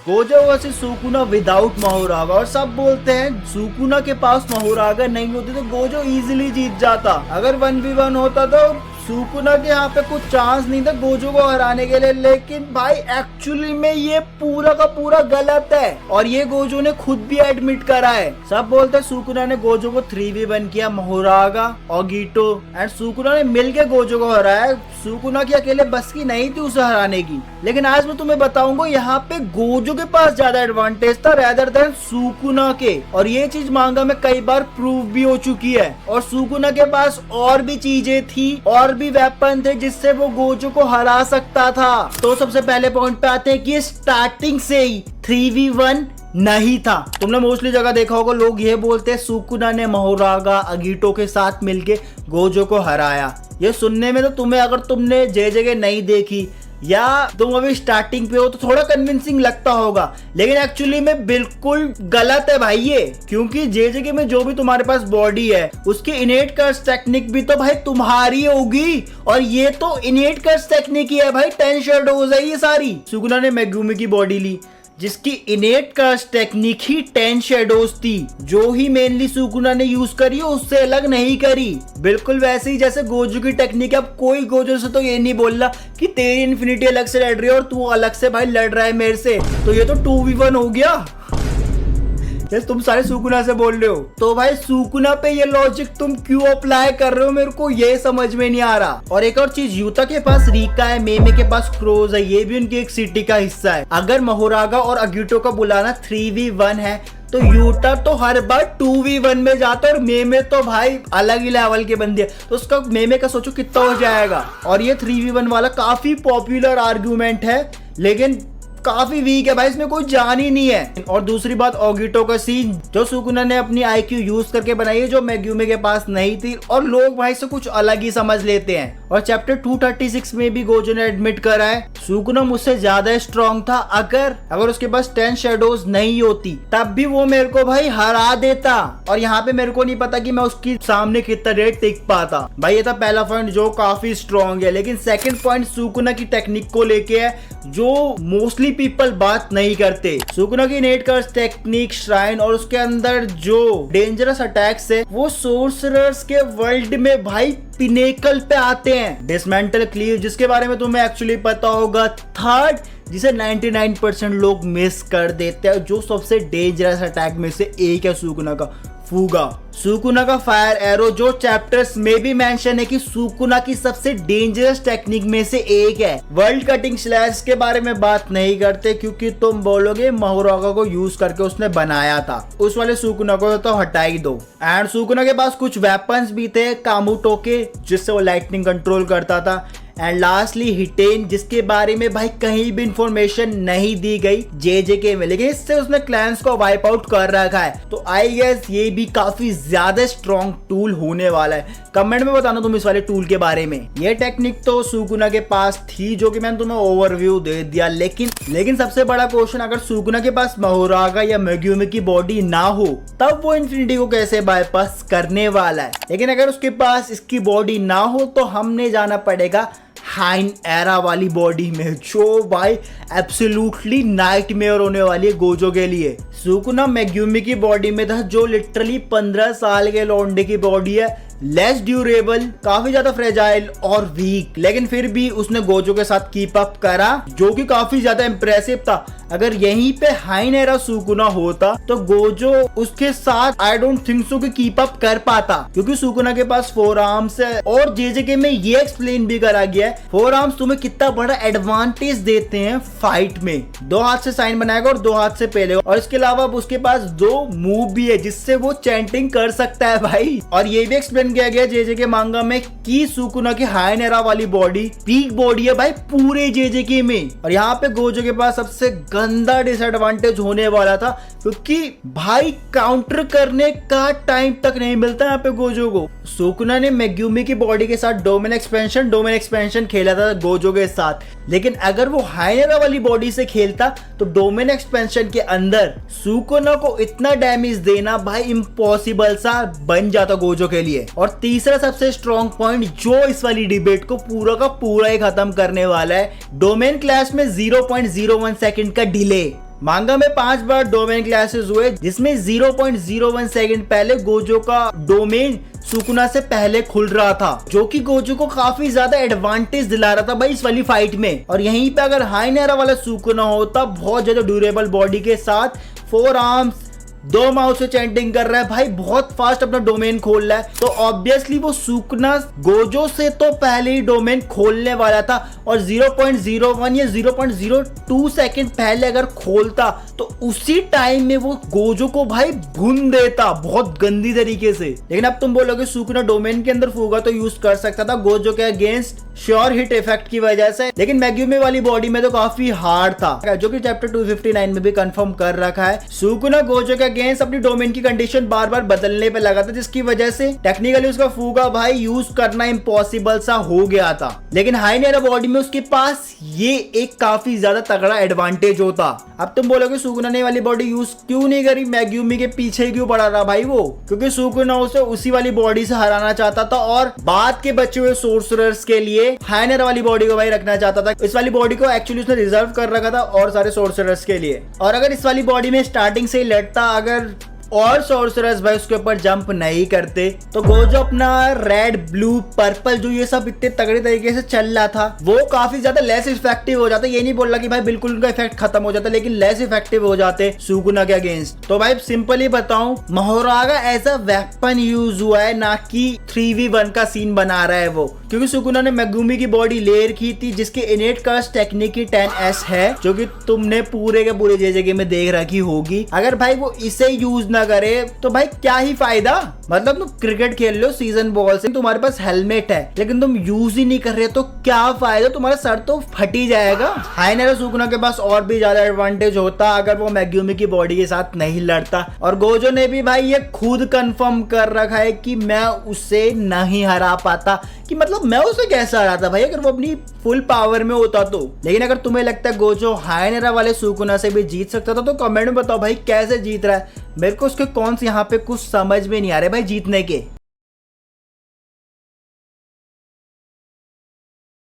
Gojo versus Sukuna without महोरागा, और सब बोलते हैं सुकुना के पास महोरागा नहीं होती तो गोजो इजीली जीत जाता। अगर 1v1 होता तो सुकुना के यहाँ पे कुछ चांस नहीं था गोजो को हराने के लिए, लेकिन भाई एक्चुअली में ये पूरा का पूरा गलत है और ये गोजो ने खुद भी एडमिट करा है। सब बोलते हैं सुकुना ने गोजो को 3v1 किया, महोरागा, ओगिटो एंड सुकुना ने मिलके गोजो को हराया। सुकुना की अकेले बस की नहीं थी उसे हराने की, लेकिन आज मैं तुम्हें बताऊंगा यहाँ पे गोजो के पास ज्यादा एडवांटेज था रेदर देन सुकुना के, और ये चीज मांगा में कई बार प्रूव भी हो चुकी है। और सुकुना के पास और भी चीजें थी और भी वेपन थे जिससे वो गोजो को हरा सकता था। तो सबसे पहले पॉइंट पे आते हैं कि स्टार्टिंग से ही 3v1 नहीं था। तुमने मोस्टली जगह देखा होगा लोग ये बोलते हैं सुकुना ने महोरागा ओगिटो के साथ मिलके गोजो को हराया। ये सुनने में तो तुम्हें, अगर तुमने जे जगह नहीं देखी या तुम अभी स्टार्टिंग पे हो तो थोड़ा कन्विंसिंग लगता होगा, लेकिन एक्चुअली में बिल्कुल गलत है भाई ये। क्योंकि जे में जो भी तुम्हारे पास बॉडी है उसकी इनेट कर्स टेक्निक भी तो भाई तुम्हारी होगी, और ये तो इनेट कर्स टेक्निक ही है भाई, 10 शैडोज है ये सारी। सुकुना ने मेगुमी की बॉडी ली जिसकी इनेट कर्स टेक्निक ही 10 शैडोज थी, जो ही मेनली सुकुना ने यूज करी उससे अलग नहीं करी। बिल्कुल वैसे ही जैसे गोजो की टेक्निक है। अब कोई गोजो से तो ये नहीं बोल रहा कि तेरी इन्फिनिटी अलग से लड़ रही है और तू अलग से भाई लड़ रहा है मेरे से, तो ये तो 2v1 हो गया। जैसे तुम सारे सुकुना से बोल रहे हो, तो भाई सुकुना पे ये लॉजिक तुम क्यों अप्लाई कर रहे हो, मेरे को ये समझ में नहीं आ रहा। और एक और चीज, यूता के पास रिका है, मेमे के पास क्रोज है, ये भी उनकी एक सिटी का हिस्सा है। अगर महोरागा और ओगिटो का बुलाना 3v1 है तो यूटा तो हर बार 2v1 में जाता है, और मेमे तो भाई अलग ही लेवल के बंदे है, तो उसका मेमे का सोचो कितना हो जाएगा। और ये 3v1 वाला काफी पॉपुलर आर्ग्यूमेंट है, लेकिन काफी वीक है भाई, इसमें कोई जान ही नहीं है। और दूसरी बात, ओगिटो का सीन जो सुकुना ने अपनी आईक्यू यूज करके बनाई है, जो मेगुमी के पास नहीं थी, और लोग भाई से कुछ अलग ही समझ लेते हैं। और चैप्टर 236 में भी गोजो ने एडमिट करा है सुकुना मुझसे ज्यादा स्ट्रॉन्ग था। अगर उसके पास 10 शैडोज नहीं होती तब भी वो मेरे को भाई हरा देता, और यहाँ पे मेरे को नहीं पता कि मैं उसकी सामने कितना देर टिक पाता। भाई ये था पहला पॉइंट जो काफी स्ट्रॉन्ग है। लेकिन सेकंड पॉइंट सुकुना की टेक्निक को लेके है, जो मोस्टली पीपल बात नहीं करते। सुकुना की नेट कर्स टेक्निक, श्राइन और उसके अंदर जो डेंजरस अटैक्स है वो सोर्सरर्स के वर्ल्ड में भाई पिनेकल पे आते हैं। डिसमेंटल क्लीव जिसके बारे में तुम्हें एक्चुअली पता होगा, थर्ड जिसे 99% लोग मिस कर देते हैं, जो सबसे डेंजरस अटैक में से एक है सुकुना का फूगा। सुकुना का फायर एरो जो चैप्टर्स में भी मेंशन है कि सुकुना की सबसे डेंजरस टेक्निक में से एक है। वर्ल्ड कटिंग स्लैश के बारे में बात नहीं करते क्योंकि तुम बोलोगे महोरागा को यूज करके उसने बनाया था, उस वाले सुकुना को तो हटा ही दो। एंड सुकुना के पास कुछ वेपन्स भी थे, कामुटो के जिससे वो लाइटनिंग कंट्रोल करता था, एंड लास्टली हिटेन जिसके बारे में भाई कहीं भी इंफॉर्मेशन नहीं दी गई जे में, लेकिन इससे उसने क्लैंस को वाइप आउट कर रखा है। तो आई गेस ये भी काफी ज्यादा स्ट्रॉन्ग टूल होने वाला है। कमेंट में बताना तुम इस वाले टूल के बारे में। ये टेक्निक तो सुकुना के पास थी जो कि मैंने तुम्हें ओवरव्यू दे दिया, लेकिन सबसे बड़ा क्वेश्चन, अगर सुकुना के पास महोरागा या मेगुमी की बॉडी ना हो तब वो इन्फिनिटी को कैसे बाईपास करने वाला है। लेकिन अगर उसके पास इसकी बॉडी ना हो तो हमने जाना पड़ेगा हाइन एरा वाली बॉडी में, जो भाई एब्सोल्युटली नाइटमेयर होने वाली है गोजो के लिए। सुकुना मेगुमी की बॉडी में था जो लिटरली 15 साल के लौंडे की बॉडी है, लेस ड्यूरेबल, काफी ज्यादा फ्रेजाइल और वीक, लेकिन फिर भी उसने गोजो के साथ कीप अप करा, जो कि काफी ज्यादा इंप्रेसिव था। अगर यहीं पे हाइन एरा सुकुना होता तो गोजो उसके साथ आई डोंट थिंक सो कि कीप अप कर पाता, क्योंकि सुकुना के पास 4 आर्म्स है, और जे में ये एक्सप्लेन भी करा गया है 4 आर्म्स तुम्हें कितना बड़ा एडवांटेज देते हैं फाइट में। 2 हाथ से साइन बनाएगा और 2 हाथ से पहलेगा, और इसके अलावा उसके पास 2 मूव भी है जिससे वो चैंटिंग कर सकता है भाई। और ये भी एक्सप्लेन किया गया जे के मांगा में कि सुकुना की हाइन एरा वाली बॉडी पीक बॉडी है भाई पूरे जे में। और यहाँ पे गोजो के पास सबसे गंदा डिसएडवांटेज होने वाला था, क्योंकि भाई काउंटर करने का टाइम तक नहीं मिलता यहाँ पे गोजो को। सुकुना ने मेगुमी की बॉडी के साथ डोमेन एक्सपेंशन खेला था गोजो के साथ, लेकिन अगर वो हाइन एरा वाली बॉडी से खेलता तो डोमेन एक्सपेंशन के अंदर सुकुना को इतना डैमेज देना भाई इम्पॉसिबल सा बन जाता गोजो के लिए। और तीसरा सबसे स्ट्रॉन्ग पॉइंट जो इस वाली डिबेट को पूरा का पूरा ही खत्म करने वाला है, डोमेन क्लैश में 0.01 सेकंड का डिले। मांगा में 5 बार डोमेन क्लैशेस हुए, जिसमें 0.01 सेकंड पहले गोजो का डोमेन सुकुना से पहले खुल रहा था, जो कि गोजो को काफी ज्यादा एडवांटेज दिला रहा था भाई इस वाली फाइट में। और यहीं पे अगर हाई नेरा वाला सुकुना होता, बहुत ज्यादा ड्यूरेबल बॉडी के साथ, 4 आर्म्स, 2 माउस से चैंटिंग कर रहा है भाई, बहुत फास्ट अपना डोमेन खोल रहा है, तो ऑब्वियसली वो सुकुना गोजो से तो पहले ही डोमेन खोलने वाला था। और 0.01 या 0.02 सेकंड पहले अगर खोलता तो उसी टाइम में वो गोजो को भाई भून देता बहुत गंदी तरीके से। लेकिन अब तुम बोलोगे सुकुना डोमेन के अंदर फूगा तो यूज कर सकता था गोजो के अगेंस्ट श्योर हिट इफेक्ट की वजह से, लेकिन मेग्यूमी वाली बॉडी में तो काफी हार्ड था, जो कि चैप्टर 259 में भी कंफर्म कर रखा है। सुकुना गोजो के अगेंस्ट अपनी डोमेन की कंडीशन बार बार बदलने पे लगा था, जिसकी वजह से टेक्निकली उसका फूगा भाई यूज करना इम्पॉसिबल सा हो गया था। लेकिन हाई नेरा बॉडी में उसके पास ये एक काफी ज्यादा तगड़ा एडवांटेज होता। अब तुम बोलोगे सुकुना ने वाली बॉडी यूज क्यों नहीं करी, मेग्यूमी के पीछे क्यों पड़ा रहा भाई वो, क्योंकि सुकुना उसे उसी वाली बॉडी से हराना चाहता था और बाद के बचे हुए सोर्सरर्स के लिए हाई नेरा वाली बॉडी को भाई रखना चाहता था। इस वाली बॉडी को एक्चुअली उसने रिजर्व कर रखा था और सारे सोर्सरर्स के लिए। और अगर इस वाली बॉडी में स्टार्टिंग से ही लड़ता अगर और सोर्सरर्स भाई उसके ऊपर जंप नहीं करते, तो गोजो अपना रेड, ब्लू, पर्पल जो ये सब इतने तगड़े तरीके से चल रहा था वो काफी ज्यादा लेस इफेक्टिव हो जाता। ये नहीं बोल रहा कि भाई बिल्कुल उनका इफेक्ट खत्म हो जाता, लेकिन लेस इफेक्टिव हो जाते सुकुना के अगेंस्ट। तो भाई सिंपली बताऊं, मोहरागा एज अ वेपन यूज हुआ है, ना कि 3v1 का सीन बना रहा है वो, क्योंकि सुकुना ने मेगुमी की बॉडी ले रखी थी जिसके इनेट कर्स टेक्निक की 10S है, जो कि तुमने पूरे के पूरे JJK में देख रखी होगी। अगर भाई वो इसे यूज ना करे तो भाई क्या ही फायदा, मतलब तुम क्रिकेट खेल लो सीजन बॉल से, तुम्हारे पास हेलमेट है लेकिन तुम यूज ही नहीं कर रहे तो क्या फायदा, तुम्हारा सर तो फट ही जाएगा। हाई नेरा सुकुना के पास और भी ज्यादा एडवांटेज होता अगर वो मेग्यूमी की बॉडी के साथ नहीं लड़ता। और गोजो ने भी भाई ये खुद कंफर्म कर रखा है कि मैं उसे नहीं हरा पाता, कि मतलब मैं उसे कैसे हराता भाई अगर वो अपनी फुल पावर में होता तो। लेकिन अगर तुम्हें लगता है गोजो हाई नेरा वाले सुकुना से भी जीत सकता था तो कमेंट में बताओ भाई कैसे जीत रहा है। मेरे को उसके कौन से यहाँ पे कुछ समझ में नहीं आ रहे भाई जीतने के।